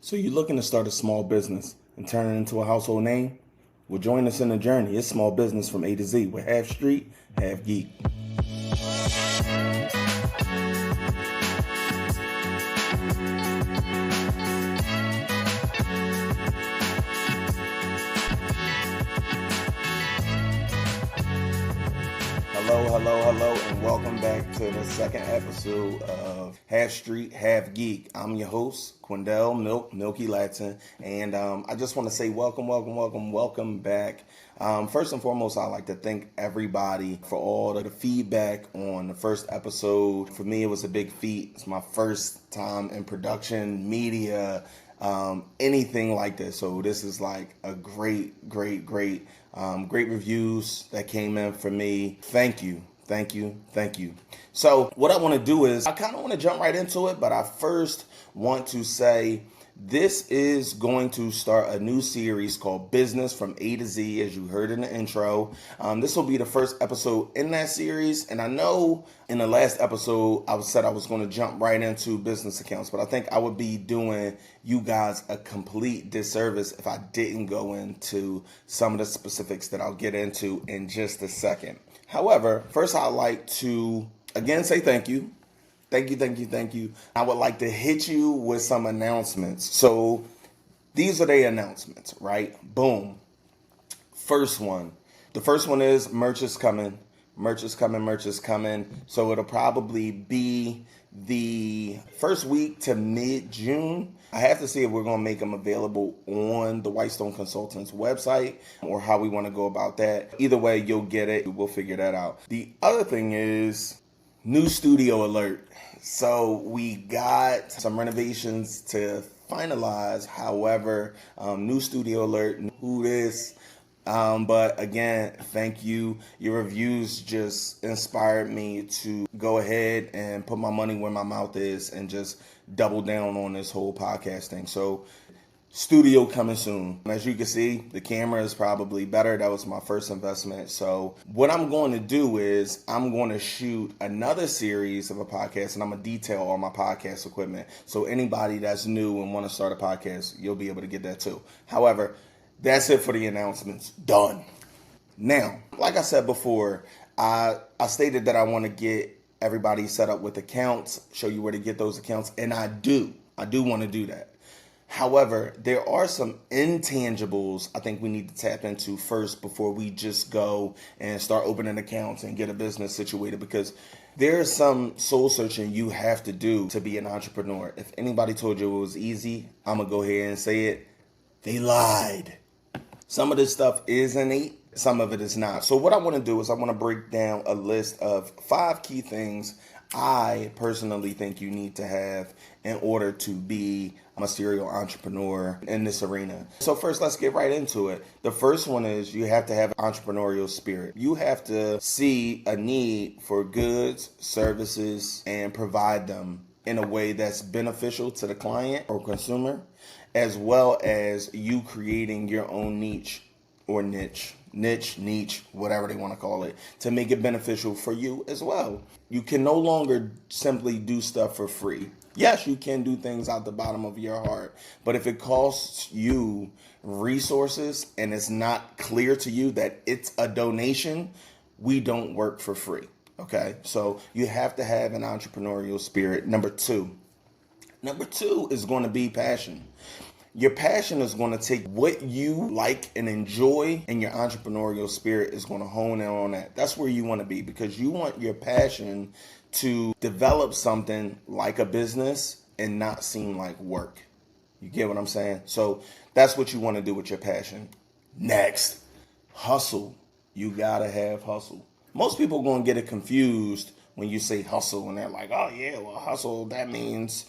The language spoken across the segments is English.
So you're looking to start a small business and turn it into a household name? Well, join us in the journey. It's small business from A to Z. We're half street, half geek. Hello, and welcome back to the second episode of Half Street, Half Geek. I'm your host, Quindell Milky Latin, and I just want to say welcome back. First and foremost, I'd like to thank everybody for all of the feedback on the first episode. For me, it was a big feat. It's my first time in production, media, anything like this. So this is like a great reviews that came in for me. Thank you. So what I want to do is I kind of want to jump right into it, but I first want to say this is going to start a new series called Business from A to Z, as you heard in the intro. This will be the first episode in that series. And I know in the last episode, I said I was going to jump right into business accounts, but I think I would be doing you guys a complete disservice if I didn't go into some of the specifics that I'll get into in just a second. However, first I'd like to, again, say thank you. Thank you. I would like to hit you with some announcements. So these are the announcements, right? Boom. First one. The first one is merch is coming. So it'll probably be the first week to mid-June. I have to see if we're going to make them available on the Whitestone Consultants website or how we want to go about that. Either way, you'll get it. We'll figure that out. The other thing is new studio alert. So we got some renovations to finalize. However, new studio alert, who this. But again, thank you. Your reviews just inspired me to go ahead and put my money where my mouth is and just double down on this whole podcasting. So studio coming soon. As you can see, the camera is probably better. That was my first investment. So what I'm going to do is I'm going to shoot another series of a podcast, and I'm going to detail all my podcast equipment. So anybody that's new and want to start a podcast, you'll be able to get that too. However, that's it for the announcements. Done. Now, like I said before, I stated that I want to get everybody set up with accounts, show you where to get those accounts, and I do want to do that. However, there are some intangibles I think we need to tap into first before we just go and start opening accounts and get a business situated, because there's some soul searching you have to do to be an entrepreneur. If anybody told you it was easy, I'm going to go ahead and say it. They lied. Some of this stuff is innate, some of it is not. So what I want to do is I want to break down a list of 5 key things I personally think you need to have in order to be a serial entrepreneur in this arena. So first, let's get right into it. The first one is you have to have entrepreneurial spirit. You have to see a need for goods, services, and provide them in a way that's beneficial to the client or consumer, as well as you creating your own niche, whatever they want to call it, to make it beneficial for you as well. You can no longer simply do stuff for free. Yes, you can do things out the bottom of your heart, but if it costs you resources and it's not clear to you that it's a donation, we don't work for free. Okay, so you have to have an entrepreneurial spirit. Number two is going to be passion. Your passion is going to take what you like and enjoy, and your entrepreneurial spirit is going to hone in on that. That's where you want to be, because you want your passion to develop something like a business and not seem like work. You get what I'm saying? So that's what you want to do with your passion. Next, hustle. You got to have hustle. Most people are going to get it confused when you say hustle, and they're like, oh yeah, well, hustle, that means,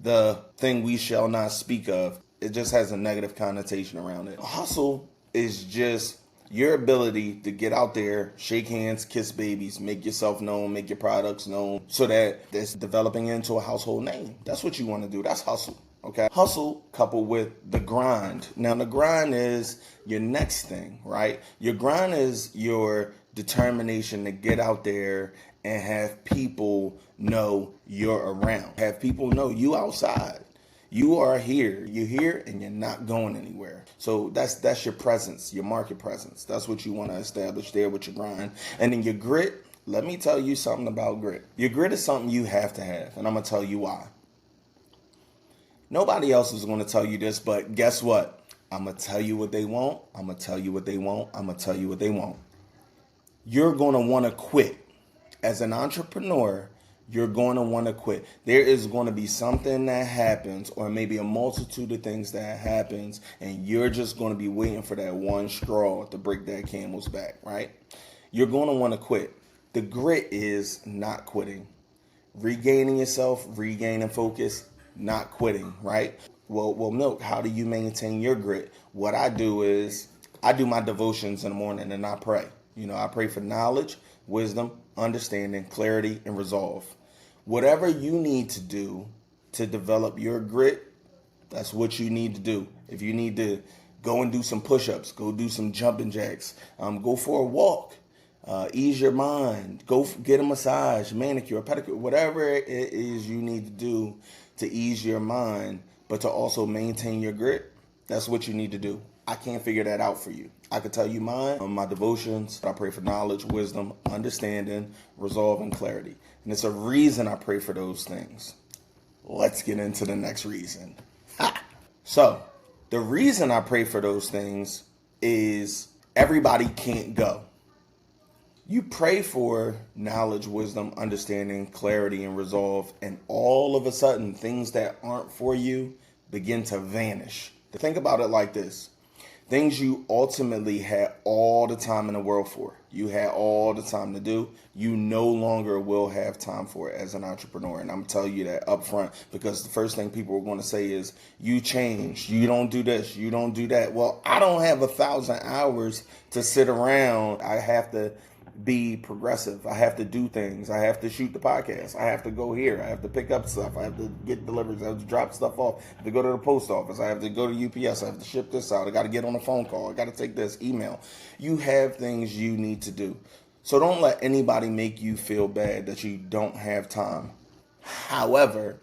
the thing we shall not speak of. It just has a negative connotation around it. Hustle is just your ability to get out there, shake hands, kiss babies, make yourself known, make your products known, so that it's developing into a household name. That's what you want to do. That's hustle. Okay. Hustle coupled with the grind. Now, the grind is your next thing, right? Your grind is your determination to get out there and have people know you're around. Have people know you outside. You are here. You're here and you're not going anywhere. So that's your presence, your market presence. That's what you want to establish there with your grind. And then your grit, let me tell you something about grit. Your grit is something you have to have, and I'm going to tell you why. Nobody else is going to tell you this, but guess what? I'm going to tell you what they want. I'm going to tell you what they want. I'm going to tell you what they want. You're going to want to quit. As an entrepreneur, you're going to want to quit. There is going to be something that happens, or maybe a multitude of things that happens, and you're just going to be waiting for that one straw to break that camel's back, right? You're going to want to quit. The grit is not quitting. Regaining yourself, regaining focus, not quitting, right? Well, Milk, how do you maintain your grit? What I do is I do my devotions in the morning and I pray. I pray for knowledge, wisdom, understanding, clarity, and resolve. Whatever you need to do to develop your grit, that's what you need to do. If you need to go and do some push-ups, go do some jumping jacks, go for a walk, ease your mind, go get a massage, manicure, pedicure, whatever it is you need to do to ease your mind, but to also maintain your grit, that's what you need to do. I can't figure that out for you. I could tell you mine, my devotions. I pray for knowledge, wisdom, understanding, resolve, and clarity. And it's a reason I pray for those things. Let's get into the next reason. So, the reason I pray for those things is everybody can't go. You pray for knowledge, wisdom, understanding, clarity, and resolve, and all of a sudden, things that aren't for you begin to vanish. Think about it like this. Things you ultimately had all the time in the world for, you had all the time to do, you no longer will have time for it as an entrepreneur. And I'm telling you that up front, because the first thing people are going to say is, you changed, you don't do this, you don't do that. Well, I don't have 1,000 hours to sit around. I have to be progressive. I have to do things. I have to shoot the podcast. I have to go here. I have to pick up stuff. I have to get deliveries. I have to drop stuff off. I have to go to the post office. I have to go to UPS. I have to ship this out. I got to get on a phone call. I got to take this email. You have things you need to do. So don't let anybody make you feel bad that you don't have time. However,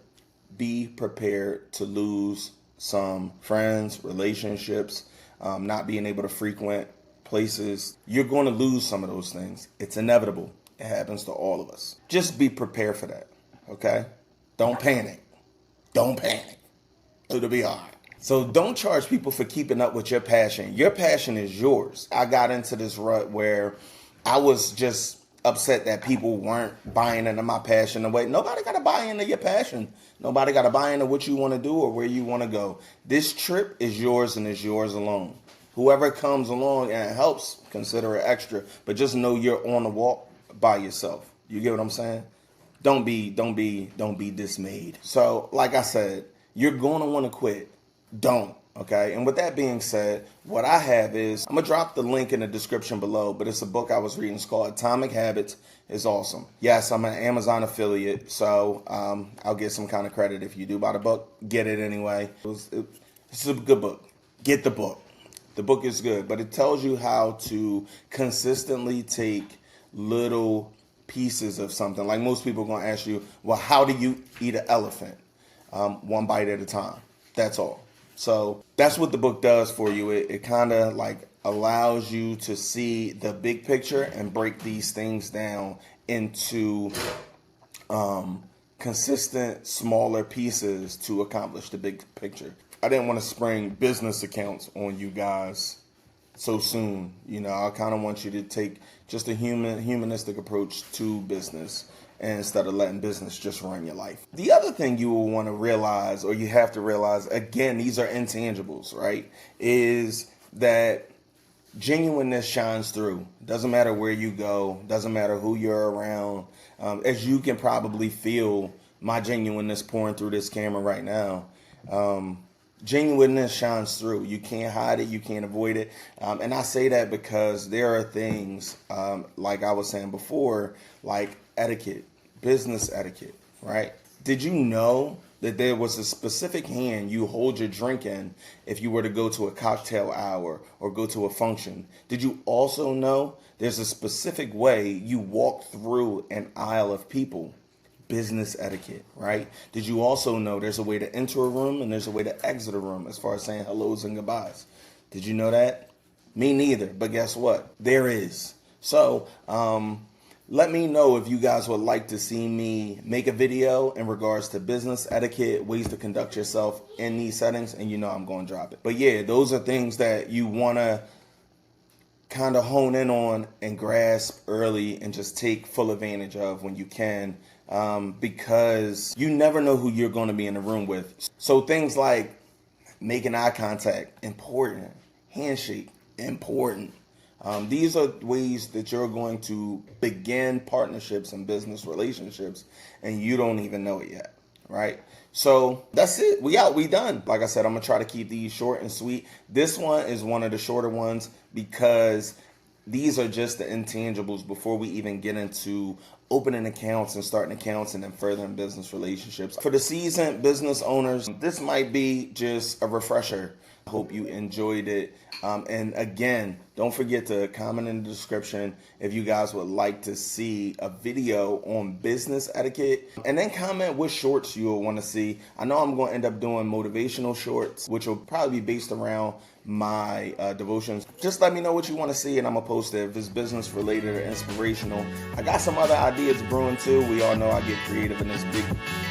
be prepared to lose some friends, relationships, not being able to frequent places. You're going to lose some of those things. It's inevitable. It happens to all of us. Just be prepared for that, okay? Don't panic. Don't panic. It'll be all right. So don't charge people for keeping up with your passion. Your passion is yours. I got into this rut where I was just upset that people weren't buying into my passion away. Nobody got to buy into your passion. Nobody got to buy into what you want to do or where you want to go. This trip is yours and is yours alone. Whoever comes along and helps, consider it extra. But just know you're on the walk by yourself. You get what I'm saying? Don't be dismayed. So, like I said, you're going to want to quit. Don't. Okay. And with that being said, what I have is, I'm going to drop the link in the description below, but it's a book I was reading. It's called Atomic Habits. It's awesome. Yes, I'm an Amazon affiliate, so I'll get some kind of credit if you do buy the book. Get it anyway. It's a good book. Get the book. The book is good, but it tells you how to consistently take little pieces of something. Like most people are going to ask you, well, how do you eat an elephant? One bite at a time. That's all. So that's what the book does for you. It kind of like allows you to see the big picture and break these things down into consistent, smaller pieces to accomplish the big picture. I didn't want to spring business accounts on you guys so soon. I kind of want you to take just a humanistic approach to business instead of letting business just run your life. The other thing you will want to realize, or you have to realize, again, these are intangibles, right? Is that genuineness shines through. Doesn't matter where you go. Doesn't matter who you're around. As you can probably feel my genuineness pouring through this camera right now. Genuineness shines through. You can't hide it. You can't avoid it. And I say that because there are things, like I was saying before, like etiquette, business etiquette, right? Did you know that there was a specific hand you hold your drink in if you were to go to a cocktail hour or go to a function? Did you also know there's a specific way you walk through an aisle of people? business etiquette, right? Did you also know there's a way to enter a room and there's a way to exit a room as far as saying hellos and goodbyes? Did you know that? Me neither, but guess what? There is. So, let me know if you guys would like to see me make a video in regards to business etiquette, ways to conduct yourself in these settings, and you know I'm going to drop it. But yeah, those are things that you want to kind of hone in on and grasp early and just take full advantage of when you can, because you never know who you're going to be in the room with. So things like making eye contact, important. Handshake, important. These are ways that you're going to begin partnerships and business relationships, and you don't even know it yet, right? So that's it. We out. We done. Like I said, I'm going to try to keep these short and sweet. This one is one of the shorter ones because these are just the intangibles before we even get into opening accounts and starting accounts and then furthering business relationships. For the seasoned business owners, this might be just a refresher. I hope you enjoyed it. And again, don't forget to comment in the description if you guys would like to see a video on business etiquette, and then comment what shorts you'll want to see. I know I'm going to end up doing motivational shorts, which will probably be based around my devotions. Just let me know what you want to see, and I'm going to post it if it's business related or inspirational. I got some other ideas brewing too. We all know I get creative in this big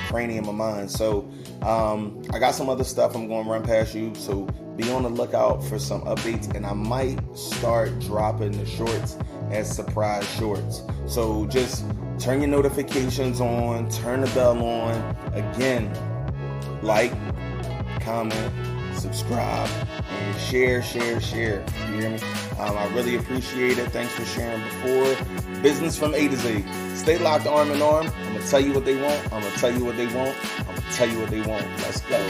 cranium of mine. So I got some other stuff I'm going to run past you. So be on the lookout for some updates, and I might start dropping the shorts as surprise shorts. So just turn your notifications on, turn the bell on. Again, like, comment, subscribe, and share. You hear me? I really appreciate it. Thanks for sharing before. Business from A to Z. Stay locked arm in arm. I'm going to tell you what they want. I'm going to tell you what they want. I'm going to tell you what they want. Let's go.